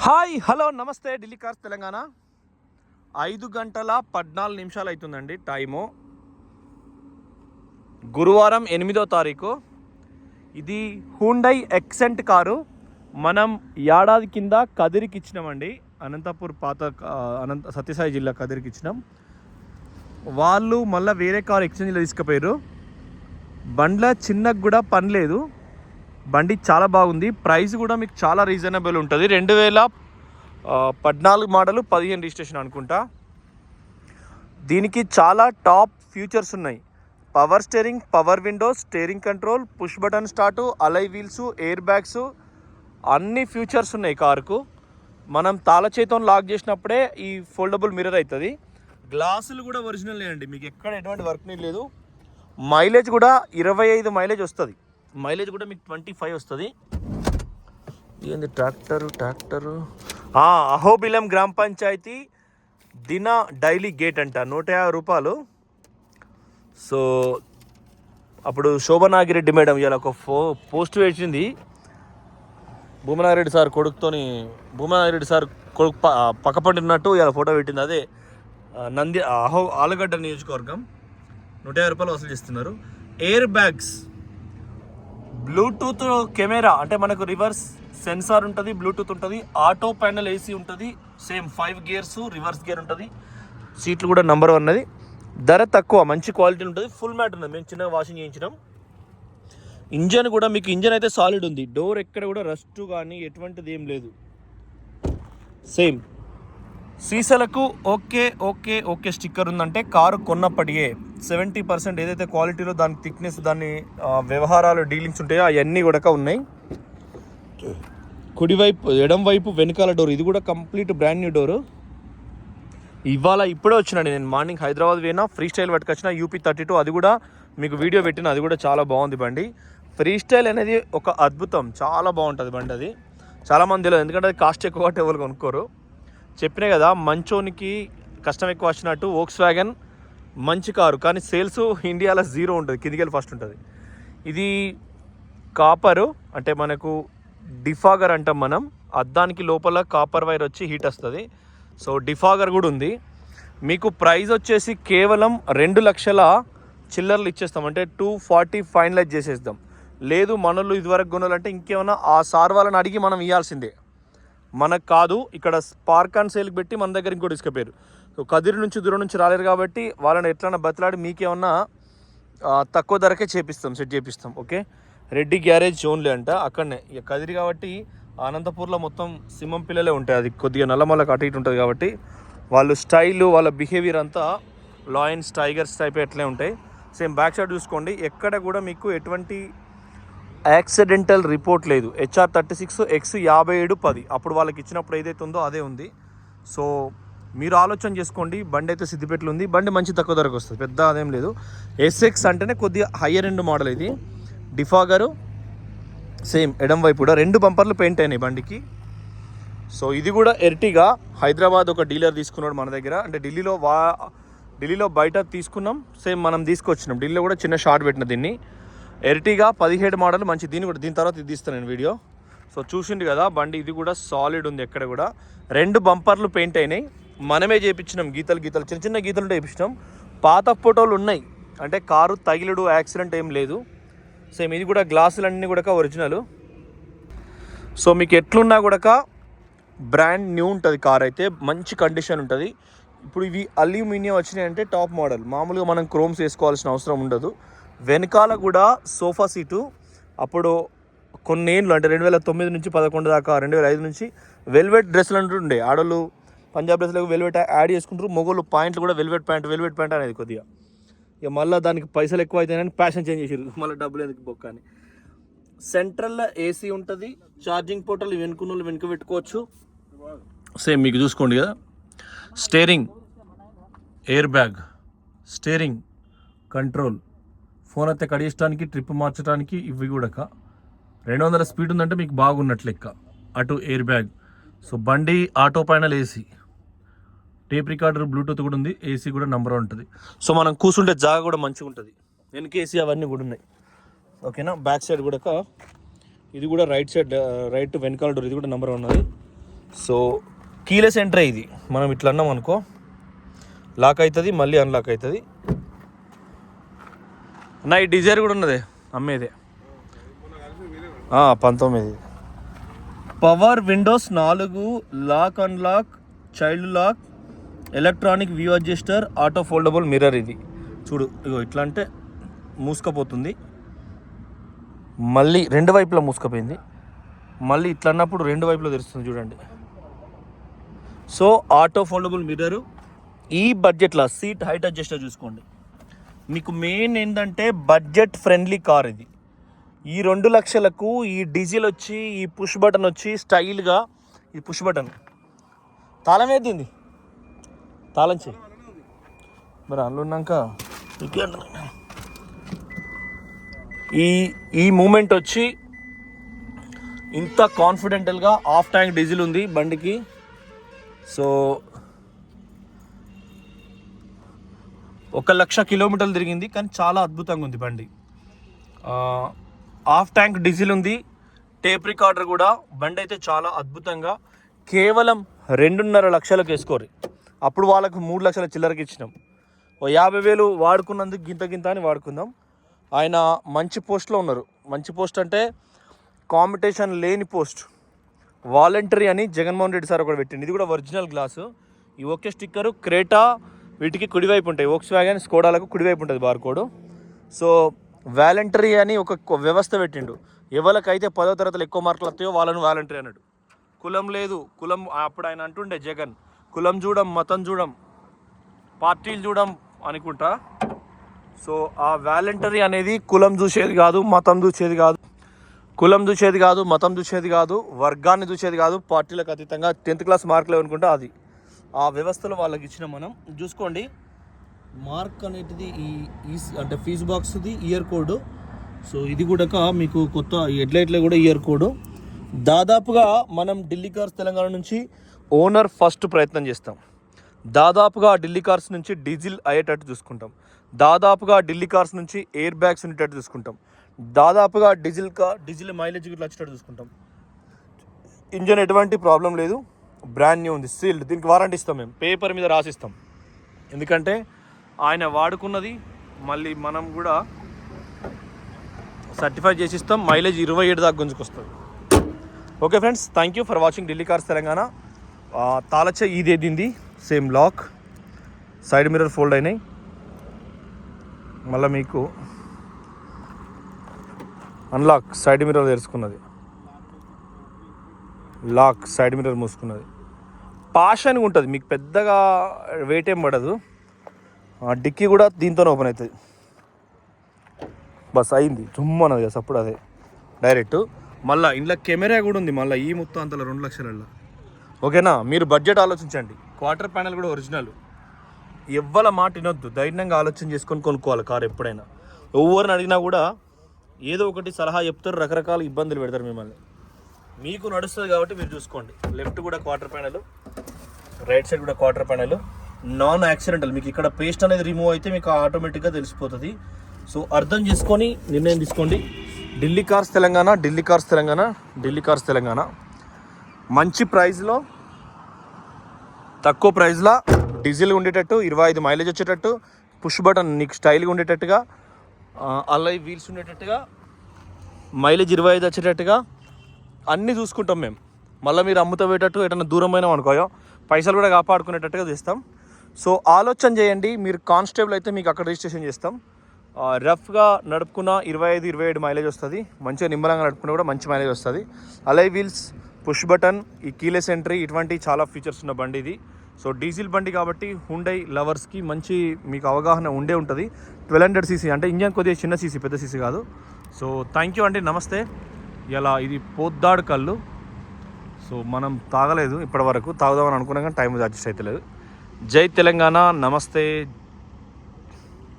Hi hello నమస్తే Delhi cars Telangana. 5 గంటల 14 నిమిషాలు అవుతుందండి టైము. గురువారం 8వ తారీఖు. ఇది హూండై ఎక్సెంట్ కారు. మనం ఏడాది కింద కదిరికి ఇచ్చినామండి. అనంతపూర్ సత్యసాయి జిల్లా కదిరికి ఇచ్చినాం. వాళ్ళు మళ్ళీ వేరే కారు ఎక్స్చేంజ్లో తీసుకుపోయారు. బండ్ల చిన్నకు కూడా పని లేదు. బండి చాలా బాగుంది. ప్రైస్ కూడా మీకు చాలా రీజనబుల్ ఉంటుంది. 2014 మోడలు 15 రిజిస్ట్రేషన్ అనుకుంటా. దీనికి చాలా టాప్ ఫీచర్స్ ఉన్నాయి. Power steering, power Windows, steering control, push button start, అలై వీల్స్, ఎయిర్ బ్యాగ్స్, అన్ని ఫీచర్స్ ఉన్నాయి కారుకు. మనం తాళ చేతితో లాక్ చేసినప్పుడే ఈ ఫోల్డబుల్ మిర్రర్ అవుతుంది. గ్లాసులు కూడా ఒరిజినల్ అండి, మీకు ఎక్కడ ఎటువంటి వర్క్ లేదు. మైలేజ్ కూడా 25 మైలేజ్ వస్తుంది. మైలేజ్ కూడా మీకు 25 వస్తుంది. ఏంది ట్రాక్టరు అహోబిలం గ్రామ పంచాయతీ దిన డైలీ గేట్ అంట, 150 రూపాయలు. సో అప్పుడు శోభనాగిరెడ్డి మేడం ఇలా ఒక పోస్ట్ వేసింది. భూమనాగిరెడ్డి సార్ కొడుకుతోని, భూమనాగిరెడ్డి సార్ కొడుకు పక్కపంటున్నట్టు ఇలా ఫోటో పెట్టింది. అదే ఆలుగడ్డ నియోజకవర్గం. 150 రూపాయలు వసూలు చేస్తున్నారు. ఎయిర్ బ్యాగ్స్, బ్లూటూత్ కెమెరా, అంటే మనకు రివర్స్ సెన్సార్ ఉంటుంది, బ్లూటూత్ ఉంటుంది, ఆటో ప్యానల్ ఏసీ ఉంటుంది, సేమ్ 5 గేర్స్, రివర్స్ గేర్ ఉంటుంది. సీట్లు కూడా నంబర్ 1 ఉన్నది. ధర తక్కువ, మంచి క్వాలిటీ ఉంటుంది. ఫుల్ మ్యాట్ ఉన్నది, మేము చిన్నగా వాషింగ్ చేయించినాం. ఇంజన్ కూడా మీకు ఇంజన్ అయితే సాలిడ్ ఉంది. డోర్ ఎక్కడ కూడా రస్ట్ కానీ ఎటువంటిది ఏం లేదు. సేమ్ సీసాలకు ఓకే స్టిక్కర్ ఉందంటే కారు కొన్నప్పటికే 70% ఏదైతే క్వాలిటీలో దాని థిక్నెస్, దాని వ్యవహారాలు డీలింగ్స్ ఉంటాయో అవన్నీ కూడా ఉన్నాయి. కుడివైపు, ఎడం వైపు వెనకాల డోర్, ఇది కూడా కంప్లీట్ బ్రాండ్ న్యూ డోరు. ఇప్పుడే వచ్చినాడు. నేను మార్నింగ్ హైదరాబాద్ పోయినా, ఫ్రీ స్టైల్ పట్టుకొచ్చిన UP 32. అది కూడా మీకు వీడియో పెట్టిన, అది కూడా చాలా బాగుంది బండి. ఫ్రీ స్టైల్ అనేది ఒక అద్భుతం, చాలా బాగుంటుంది బండి. అది చాలామంది తెలియదు, ఎందుకంటే అది కాస్ట్ ఎక్కువ కాబట్టి ఎవరు కొనుక్కోరు. చెప్పినా కదా, మంచోనికి కష్టం ఎక్కువ వచ్చినట్టు వోక్స్ వ్యాగన్ మంచి కారు, కానీ సేల్స్ ఇండియాలో 0 ఉంటుంది, కిందికెళ్ళి ఫస్ట్ ఉంటుంది. ఇది కాపరు, అంటే మనకు డిఫాగర్ అంటాం మనం. అద్దానికి లోపల కాపర్ వైర్ వచ్చి హీట్ వస్తుంది. సో డిఫాగర్ కూడా ఉంది. మీకు ప్రైస్ వచ్చేసి కేవలం 2 లక్షల చిల్లర్లు ఇచ్చేస్తాం, అంటే 240 ఫైనలైజ్ చేసేస్తాం. లేదు మనోళ్ళు ఇదివరకు కొనాలంటే ఇంకేమన్నా ఆ సార్ వాళ్ళని అడిగి మనం ఇవ్వాల్సిందే, మనకు కాదు. ఇక్కడ స్పార్క్ అండ్ సేల్కి పెట్టి మన దగ్గర ఇంకోటి తీసుకుపోయారు. సో కదిరి నుంచి దూరం నుంచి రాలేరు కాబట్టి వాళ్ళని ఎట్లన్నా బతిలాడి మీకేమన్నా తక్కువ ధరకే సెట్ చేపిస్తాం. ఓకే, రెడ్డి గ్యారేజ్ ఓన్లీ అంట, అక్కడనే. ఇక కదిరి కాబట్టి అనంతపూర్లో మొత్తం సింహం పిల్లలే ఉంటాయి. అది కొద్దిగా నల్లమల్లకి అటు ఇటు ఉంటుంది కాబట్టి వాళ్ళు స్టైల్, వాళ్ళ బిహేవియర్ అంతా లాయన్స్, టైగర్స్ టైప్ అట్లే ఉంటాయి. సేమ్ బ్యాక్ సైడ్ చూసుకోండి, ఎక్కడ కూడా మీకు ఎటువంటి యాక్సిడెంటల్ రిపోర్ట్ లేదు. HR 36 X 5710 అప్పుడు వాళ్ళకి ఇచ్చినప్పుడు ఏదైతే ఉందో అదే ఉంది. సో మీరు ఆలోచన చేసుకోండి. బండి అయితే సిద్దిపేటలో ఉంది. బండి మంచి తక్కువ ధరకు వస్తుంది, పెద్ద అదేం లేదు. SX అంటేనే కొద్దిగా హయ్యర్ ఎండ్ మోడల్. ఇది డిఫాగరు, సేమ్ ఎడం వైపు కూడా 2 బంపర్లు పెయింట్ అయినాయి బండికి. సో ఇది కూడా ఎర్టిగా. హైదరాబాద్ ఒక డీలర్ తీసుకున్నాడు మన దగ్గర, అంటే ఢిల్లీలో బయట తీసుకున్నాం, సేమ్ మనం తీసుకొచ్చినాం. ఢిల్లీలో కూడా చిన్న షార్ట్ పెట్టిన దీన్ని. ఎర్టిగా 17 మోడల్ మంచి. దీని తర్వాత ఇది తీస్తాను నేను వీడియో. సో చూసిండు కదా బండి, ఇది కూడా సాలిడ్ ఉంది. ఎక్కడ కూడా 2 బంపర్లు పెయింట్ అయినాయి, మనమే చేయించినాం. గీతలు చిన్న గీతలు చేయించినాం. పాత ఫోటోలు ఉన్నాయి, అంటే కారు తగిలుడు, యాక్సిడెంట్ ఏం లేదు. సేమ్ ఇది కూడా గ్లాసులన్నీ కూడా ఒరిజినల్. సో మీకు ఎట్లున్నా కూడా బ్రాండ్ న్యూ ఉంటుంది. కార్ అయితే మంచి కండిషన్ ఉంటుంది. ఇప్పుడు ఇవి అల్యూమినియం వచ్చినాయి అంటే టాప్ మోడల్. మామూలుగా మనం క్రోమ్స్ వేసుకోవాల్సిన అవసరం ఉండదు. వెనకాల కూడా సోఫా సీటు అప్పుడు కొన్నేళ్ళు, అంటే 2009 నుంచి 11 దాకా, 2005 నుంచి వెల్వెట్ డ్రెస్సులు అంటూ ఉండే. ఆడోళ్ళు పంజాబ్ డ్రెస్సులకు వెల్వెట్ యాడ్ చేసుకుంటారు, మొగోళ్ళు పాయింట్లు కూడా వెల్వెట్ ప్యాంట్ అనేది కొద్దిగా. ఇక మళ్ళీ దానికి పైసలు ఎక్కువ అవుతాయని ఫ్యాషన్ చేంజ్ చేసారు, మళ్ళీ డబ్బులు ఎందుకు బొక్క అని. సెంట్రల్లో ఏసీ ఉంటుంది, ఛార్జింగ్ పోర్టల్ వెనుకున్న వెనుక పెట్టుకోవచ్చు. సేమ్ మీకు చూసుకోండి కదా, steering, air bag, steering control, phone అయితే కడిగించడానికి, ట్రిప్ మార్చడానికి. ఇవి కూడా 200 స్పీడ్ ఉందంటే మీకు బాగున్నట్లు లెక్క. అటు ఎయిర్ బ్యాగ్. సో బండి auto panel AC, tape recorder, Bluetooth కూడా ఉంది. ఏసీ కూడా నంబర్ ఉంటుంది. సో మనం కూర్చుంటే జాగా కూడా మంచిగా ఉంటుంది. వెనక ఏసీ అవన్నీ కూడా ఉన్నాయి. ఓకేనా. బ్యాక్ సైడ్ కూడా ఇది కూడా రైట్ వెనకాల డోర్, ఇది కూడా నంబర్ 1 ఉన్నది. సో కీలెస్ ఎంట్రీ ఇది. మనం ఇట్లా అన్నాం అనుకో, లాక్ అవుతుంది, మళ్ళీ అన్లాక్ అవుతుంది. నా ఈ డిజైర్ కూడా ఉన్నదే, అమ్మేదే. 19. Power windows 4, lock unlock, child lock, electronic view adjuster, auto foldable mirror. ఇది చూడు, ఇగో ఇట్లా అంటే మూసుకపోతుంది, మళ్ళీ రెండు వైపులా మూసుకపోయింది, మళ్ళీ ఇట్లా అన్నప్పుడు రెండు వైపులో తెరుస్తుంది చూడండి. So auto foldable mirror. ఈ బడ్జెట్లో సీట్ హైట్ అడ్జస్టర్ చూసుకోండి. మీకు మెయిన్ ఏంటంటే బడ్జెట్ ఫ్రెండ్లీ కార్ ఇది. ఈ 2 లక్షలకు ఈ డీజిల్ వచ్చి, ఈ పుష్ బటన్ వచ్చి స్టైల్గా, ఈ పుష్ బటన్ తాళం ఏదింది, తాళం చేయి మరి అందులో ఉన్నాక ఈ మూమెంట్ వచ్చి ఇంత కాన్ఫిడెంటల్గా హాఫ్ ట్యాంక్ డీజిల్ ఉంది బండికి. సో 1,00,000 కిలోమీటర్లు తిరిగింది, కానీ చాలా అద్భుతంగా ఉంది బండి. హాఫ్ ట్యాంక్ డీజిల్ ఉంది, టేప్ రికార్డర్ కూడా. బండి అయితే చాలా అద్భుతంగా కేవలం 2.5 లక్షలకు వేసుకోరు. అప్పుడు వాళ్ళకు 3 లక్షల చిల్లరకి ఇచ్చినాం. 50,000 వాడుకున్నందుకు గింత అని వాడుకుందాం. ఆయన మంచి పోస్ట్లో ఉన్నారు. మంచి పోస్ట్ అంటే కాంపిటీషన్ లేని పోస్ట్, వాలంటరీ అని జగన్మోహన్ రెడ్డి సార్ ఒకటి పెట్టింది. ఇది కూడా ఒరిజినల్ గ్లాసు. ఈ ఓకే స్టిక్కరు క్రేటా వీటికి కుడివైపు ఉంటాయి, వోక్స్ వ్యాగన్ స్కోడాలకు కుడివైపు ఉంటుంది బార్కోడ్. సో వాలంటరీ అని ఒక వ్యవస్థ పెట్టిండు. ఎవరికైతే 10వ తరగతిలో ఎక్కువ మార్కులు వస్తాయో వాళ్ళను వాలంటరీ అన్నాడు. కులం లేదు, కులం అప్పుడు ఆయన అంటుండే జగన్, కులం చూడం, మతం చూడం, పార్టీలు చూడం అనుకుంటా. సో ఆ వాలంటరీ అనేది కులం చూసేది కాదు, మతం చూసేది కాదు, కులం చూసేది కాదు, మతం చూసేది కాదు, వర్గాన్ని చూసేది కాదు, పార్టీలకు అతీతంగా 10th క్లాస్ మార్కులు అనుకుంటా అది ఆ వ్యవస్థలో వాళ్ళకి ఇచ్చిన. మనం చూసుకోండి, మార్క్ అనేటిది ఈ అంటే ఫీజు బాక్స్ది ఇయర్ కోడ్. సో ఇది కూడా మీకు కొత్త హెడ్లైట్లో కూడా ఇయర్ కోడ్. దాదాపుగా మనం ఢిల్లీ కార్స్ తెలంగాణ నుంచి ఓనర్ ఫస్ట్ ప్రయత్నం చేస్తాం. దాదాపుగా ఢిల్లీ కార్స్ నుంచి డీజిల్ అయ్యేటట్టు చూసుకుంటాం. దాదాపుగా ఢిల్లీ కార్స్ నుంచి ఎయిర్ బ్యాగ్స్ ఉండేటట్టు చూసుకుంటాం. దాదాపుగా డీజిల్ మైలేజ్ ఇట్లా వచ్చేటట్టు చూసుకుంటాం. ఇంజన్ ఎటువంటి ప్రాబ్లం లేదు, బ్రాండ్ న్యూ ఉంది, సీల్డ్. దీనికి వారంటీ ఇస్తాం, మేము పేపర్ మీద రాసిస్తాం. ఎందుకంటే ఆయన వాడుకున్నది, మళ్ళీ మనం కూడా సర్టిఫై చేసి ఇస్తాం. మైలేజ్ 27 దాకా గుంజుకొస్తుంది. Okay friends, thank you for watching Delhi cars Telangana. తాళచ్చ ఇదేదింది, same lock, side mirror fold అయినాయి. మళ్ళీ మీకు అన్లాక్, సైడ్ మిర్రర్ తెరుచుకున్నది, లాక్, సైడ్ మిర్రర్ మూసుకున్నది. పాషన్గా ఉంటుంది, మీకు పెద్దగా వెయిట్ ఏం పడదు. డిక్కీ కూడా దీంతోనే ఓపెన్ అవుతుంది. బస్ అయింది, జుమ్ అన్నది కదా అప్పుడు, అదే డైరెక్ట్. మళ్ళీ ఇంట్లో కెమెరా కూడా ఉంది, మళ్ళీ ఈ మొత్తం అంతలో 2 లక్షలలో. ఓకేనా, మీరు బడ్జెట్ ఆలోచించండి. క్వార్టర్ ప్యానల్ కూడా ఒరిజినల్. ఎవ్వల మాట వినొద్దు, ధైర్యంగా ఆలోచన చేసుకొని కొనుక్కోవాలి కారు. ఎప్పుడైనా ఎవరిని అడిగినా కూడా ఏదో ఒకటి సలహా చెప్తారు, రకరకాల ఇబ్బందులు పెడతారు మిమ్మల్ని. మీకు నడుస్తుంది కాబట్టి మీరు చూసుకోండి. లెఫ్ట్ కూడా క్వార్టర్ ప్యానల్, రైట్ సైడ్ కూడా క్వార్టర్ ప్యానల్, నాన్ యాక్సిడెంటల్. మీకు ఇక్కడ పేస్ట్ అనేది రిమూవ్ అయితే మీకు ఆటోమేటిక్గా తెలిసిపోతుంది. సో అర్థం చేసుకొని నిర్ణయం తీసుకోండి. Delhi cars Telangana, Delhi cars Telangana, Delhi cars Telangana. మంచి ప్రైస్లో, తక్కువ ప్రైస్లో డీజిల్ ఉండేటట్టు, 25 మైలేజ్ వచ్చేటట్టు, పుష్ బటన్ నీకు స్టైల్గా ఉండేటట్టుగా, అలై వీల్స్ ఉండేటట్టుగా, మైలేజ్ 25 వచ్చేటట్టుగా అన్నీ చూసుకుంటాం మేము. మళ్ళీ మీరు అమ్ముతా పోయేటట్టు ఎటన్నా దూరమైన అనుకోయో పైసలు కూడా కాపాడుకునేటట్టుగా చేస్తాం. సో ఆలోచన చేయండి. మీరు కానిస్టేబుల్ అయితే మీకు అక్కడ రిజిస్ట్రేషన్ చేస్తాం. రఫ్గా నడుపుకున్న 25-27 మైలేజ్ వస్తుంది. మంచిగా నిమ్మలంగా నడుపుకున్న కూడా మంచి మైలేజ్ వస్తుంది. అలై వీల్స్, పుష్ బటన్, ఈ కీలెస్ ఎంట్రీ, ఇటువంటి చాలా ఫీచర్స్ ఉన్న బండి ఇది. సో డీజిల్ బండి కాబట్టి హుండై లవర్స్కి మంచి మీకు అవగాహన ఉండే ఉంటుంది. 1200 cc అంటే ఇంజన్ కొద్దిగా చిన్న సీసీ, పెద్ద సీసీ కాదు. సో థ్యాంక్ యూ అండి, నమస్తే. ఇలా ఇది పోద్దాడు కళ్ళు. సో మనం తాగలేదు ఇప్పటి వరకు, తాగుదామని అనుకున్నాం కానీ టైం అడ్జస్ట్ అవుతలేదు. జై తెలంగాణ, నమస్తే.